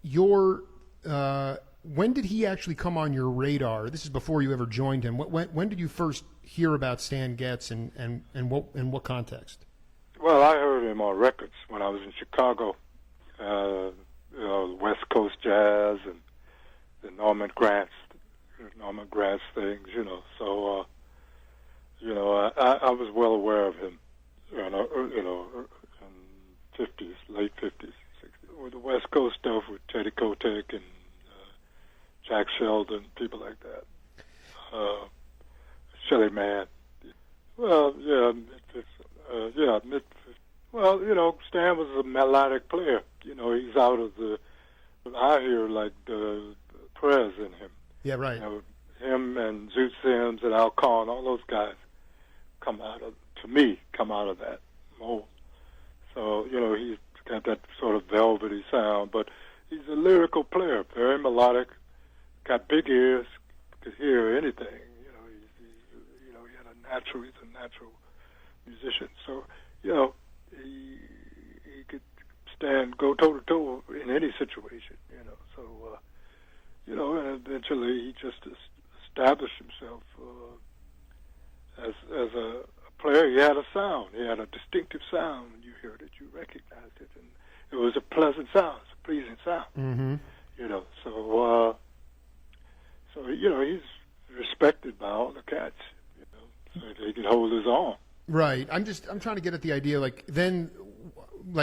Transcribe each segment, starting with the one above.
your when did he actually come on your radar? This is before you ever joined him. When did you first hear about Stan Getz, and what context? Well, I heard him on records when I was in Chicago. West Coast jazz and the Norman Granz things, So, I was well aware of him, in 50s, late 50s, 60s. With the West Coast stuff with Teddy Kotick and Jack Sheldon, people like that. Shelly Manne. Well, Stan was a melodic player. He's out of I hear like the Prez in him. Yeah, right. Him and Zoot Sims and Al Kahn, all those guys come out of that mold. So, he's got that sort of velvety sound, but he's a lyrical player, very melodic, got big ears, could hear anything. He's a natural musician. So, he could go toe to toe in any situation, So, and eventually he just established himself as a player. He had a sound. He had a distinctive sound. When you heard it, you recognized it, and it was a pleasant sound. It's a pleasing sound. Mm-hmm. So he's respected by all the cats. So he could hold his own. Right. I'm trying to get at the idea.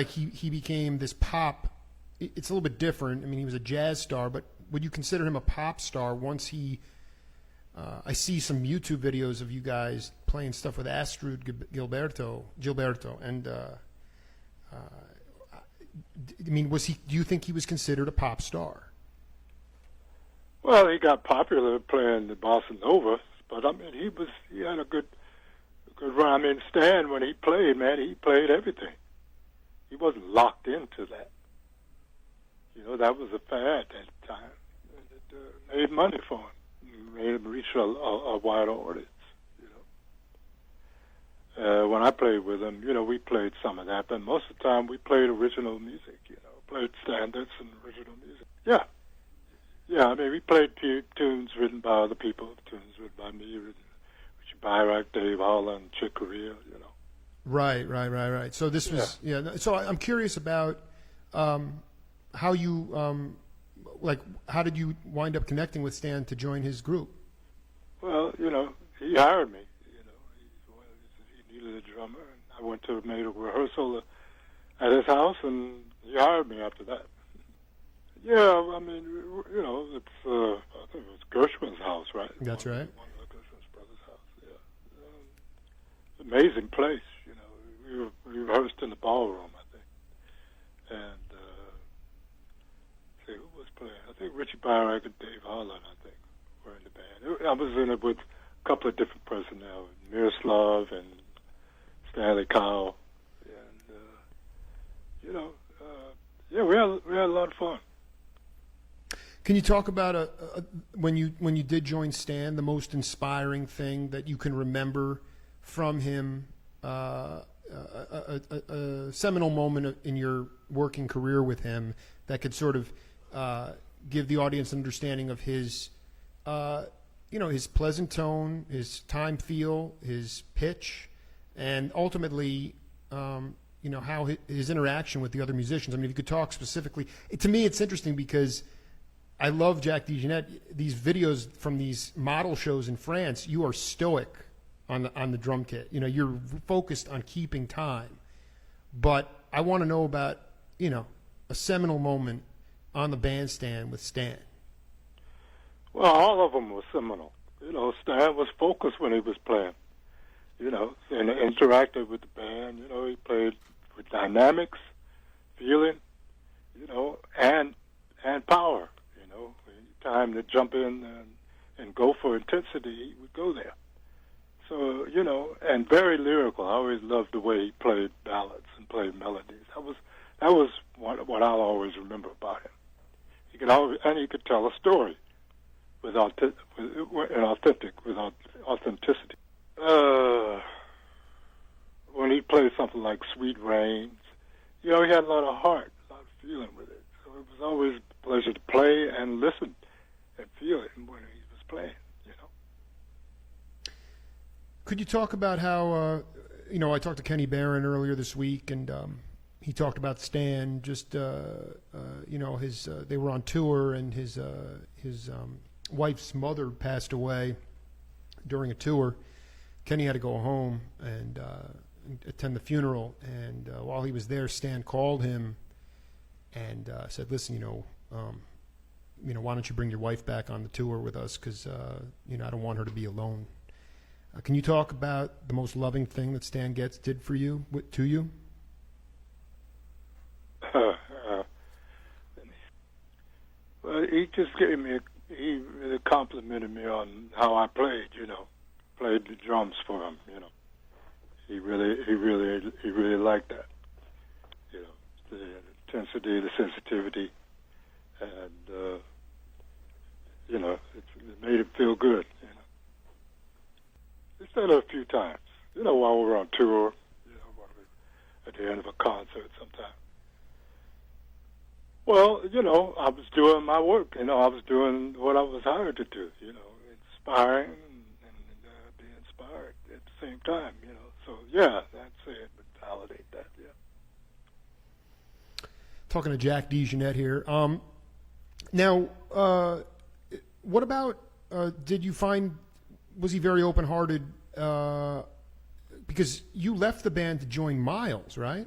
He became this pop. It's a little bit different. I mean, he was a jazz star, but would you consider him a pop star once he? I see some YouTube videos of you guys playing stuff with Astrud Gilberto, and do you think he was considered a pop star? Well, he got popular playing the bossa nova, but I mean, he had a good run. I mean, Stan, when he played, man, he played everything. He wasn't locked into that. That was a fad at the time. It made money for him. Made him reach a wider audience. When I played with him, we played some of that, but most of the time we played original music. Played standards and original music. Yeah. I mean, we played tunes written by other people, tunes written by me, Richie Byrack, Dave Holland, Chick Corea. Right. So this was So I'm curious about how you how did you wind up connecting with Stan to join his group? Well, he hired me. He needed a drummer, and I went to made a rehearsal at his house, and he hired me after that. Yeah, I mean, it's I think it was Gershwin's house, right? That's right. One of Gershwin's brothers' house. Yeah, amazing place. We rehearsed in the ballroom, I think, and who was playing? I think Richie Byrack and Dave Holland, I think, were in the band. I was in it with a couple of different personnel, Miroslav and Stanley Cowell, and we had a lot of fun. Can you talk about when you did join Stan, the most inspiring thing that you can remember from him, a seminal moment in your working career with him that could sort of give the audience an understanding of his, his pleasant tone, his time feel, his pitch, and ultimately, how his interaction with the other musicians. I mean, if you could talk specifically. To me, it's interesting because I love Jack Dejohnette. These videos from these model shows in France, you are stoic on the drum kit. You're focused on keeping time. But I want to know about, a seminal moment on the bandstand with Stan. Well, all of them were seminal. Stan was focused when he was playing. And interacted with the band. He played with dynamics, feeling, and power. Time to jump in and go for intensity, he would go there. So, and very lyrical. I always loved the way he played ballads and played melodies. That was what I'll always remember about him. He could tell a story with authenticity. When he played something like Sweet Rains, he had a lot of heart, a lot of feeling with it. So it was always a pleasure play and listen and feel it when he was playing. Could you talk about how, I talked to Kenny Barron earlier this week, and he talked about Stan. Just, they were on tour, and his wife's mother passed away during a tour. Kenny had to go home and attend the funeral, and while he was there, Stan called him and said, "Listen, why don't you bring your wife back on the tour with us? Because I don't want her to be alone." Can you talk about the most loving thing that Stan Getz did for you, to you? Well, he just he really complimented me on how I played, played the drums for him, He really liked that, the intensity, the sensitivity, and, it made him feel good, He said it a few times, while we were on tour, at the end of a concert sometime. Well, I was doing my work, I was doing what I was hired to do, inspiring and be inspired at the same time, So, yeah, that's it, but validate that, yeah. Talking to Jack Dejohnette here. Now, what about, did you find, was he very open-hearted? Because you left the band to join Miles, right?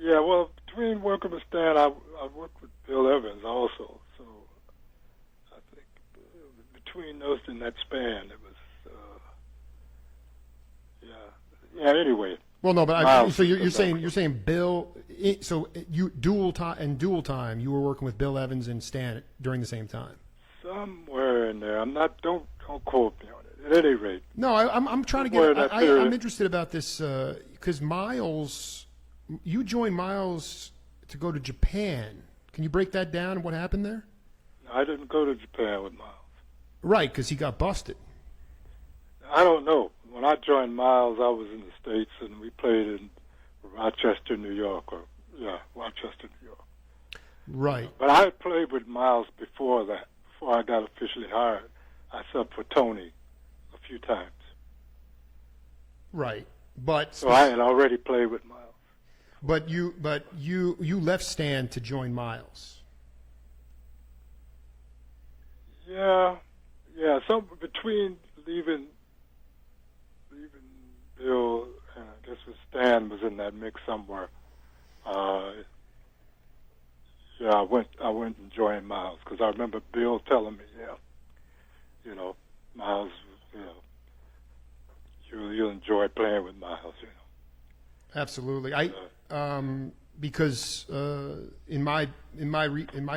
Yeah, well, between working with Stan, I worked with Bill Evans also. So I think between those in that span, it was, anyway. Well, no, but so you're saying Bill. So you dual time. You were working with Bill Evans and Stan during the same time. Somewhere in there, I'm not. Don't quote me on it. At any rate. No, I'm trying to get. I'm interested about this because Miles. You joined Miles to go to Japan. Can you break that down? What happened there? I didn't go to Japan with Miles. Right, because he got busted. I don't know. When I joined Miles, I was in the States, and we played in Rochester, New York, Rochester, New York. Right. But I had played with Miles before that, before I got officially hired. I subbed for Tony a few times. Right. But so I had already played with Miles. But you left Stan to join Miles. Yeah. So between leaving Bill, and I guess Stan was in that mix somewhere. I went and joined Miles because I remember Bill telling me, Miles, you'll enjoy playing with Miles, Absolutely. Because in my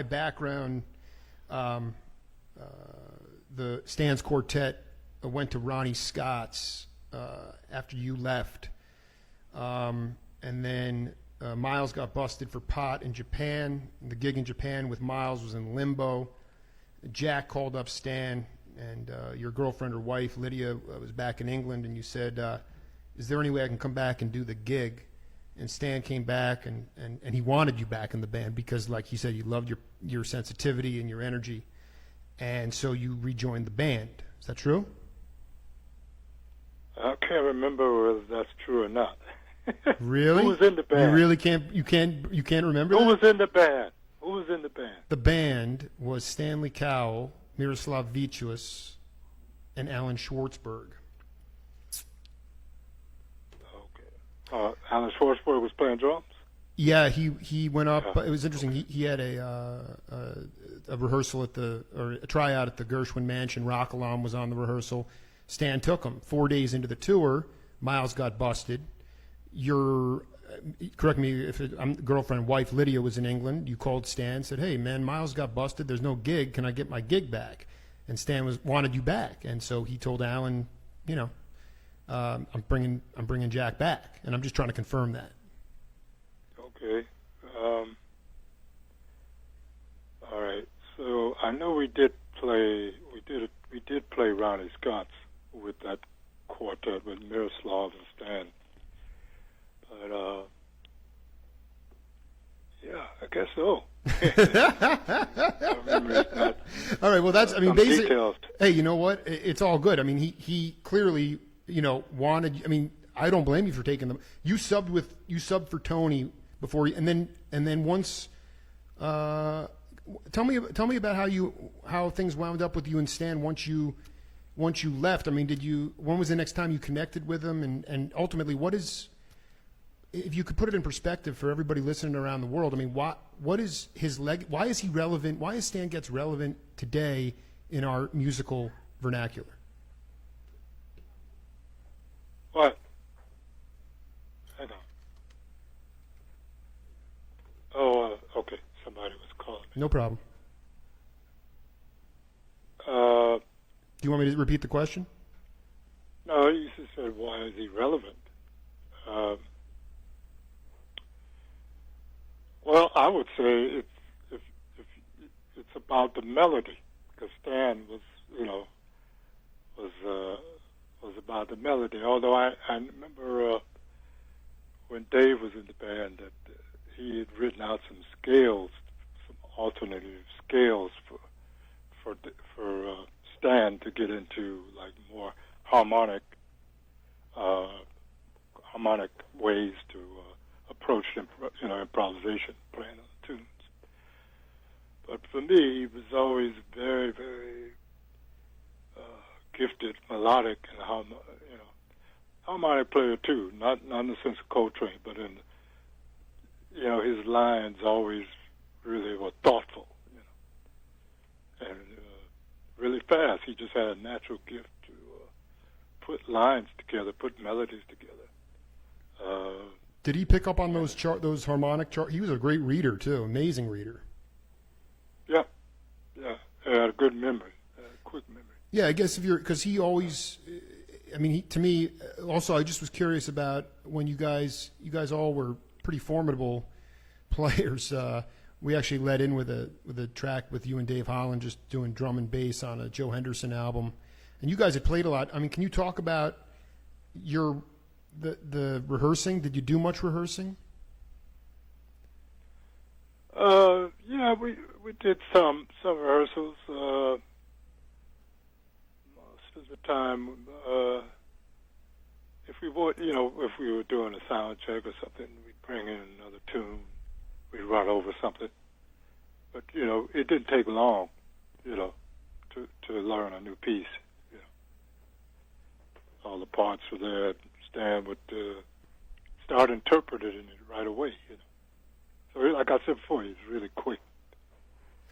background, the Stan's Quartet went to Ronnie Scott's after you left, and then Miles got busted for pot in Japan. The gig in Japan with Miles was in limbo. Jack called up Stan, and your girlfriend or wife Lydia was back in England, and you said, "Is there any way I can come back and do the gig?" And Stan came back, and he wanted you back in the band because, like he said, you loved your sensitivity and your energy, and so you rejoined the band. Is that true? I can't remember whether that's true or not. Really? Who was in the band? You really can't. You can't remember. Who was in the band? Who was in the band? The band was Stanley Cowell, Miroslav Vicious, and Alan Schwartzberg. Alan Schwartzberg was playing drums? Yeah, he went up. It was interesting. He had a rehearsal or a tryout at the Gershwin Mansion. Rock Alarm was on the rehearsal. Stan took him. 4 days into the tour, Miles got busted. Correct me if girlfriend, wife Lydia was in England. You called Stan, said, "Hey man, Miles got busted. There's no gig. Can I get my gig back?" And Stan wanted you back, and so he told Alan, I'm bringing Jack back, and I'm just trying to confirm that. Okay. All right. So I know we did play Ronnie Scott's with that quartet with Miroslav and Stan. But I guess so. My memory's not. All right. Well, that's. I mean, some basically. details. Hey, you know what? It's all good. I mean, he clearly, wanted. I mean, I don't blame you for taking them. You subbed for Tony before, and then once. Tell me about how things wound up with you and Stan once you left. I mean, when was the next time you connected with him, and ultimately, what is, if you could put it in perspective for everybody listening around the world? I mean, what is his why is he relevant? Why is Stan Getz relevant today in our musical vernacular? What? Hang on. Oh, okay. Somebody was calling me. No problem. Do you want me to repeat the question? No, you just said, why is he relevant? Well, I would say it's about the melody, because Stan was about the melody. Although I remember when Dave was in the band that he had written out some scales, some alternative scales for Stan to get into like more harmonic ways to approach improvisation, playing on the tunes. But for me, he was always very, very gifted, melodic, and harmonic player too. Not in the sense of Coltrane, but in his lines always really were thoughtful, and really fast. He just had a natural gift to put lines together, put melodies together. Did he pick up on those harmonic charts? He was a great reader too, amazing reader. Yeah, he had a good memory, quick memory. Yeah, I guess because he always, I mean, to me, also, I just was curious about when you guys all were pretty formidable players. We actually led in with a track with you and Dave Holland just doing drum and bass on a Joe Henderson album, and you guys had played a lot. I mean, can you talk about the rehearsing? Did you do much rehearsing? Yeah, we did some rehearsals. Most of the time, if we were doing a sound check or something, we'd bring in another tune. We'd run over something. But it didn't take long, to learn a new piece. All the parts were there. Stan would start interpreting it right away. So, like I said before, he's really quick.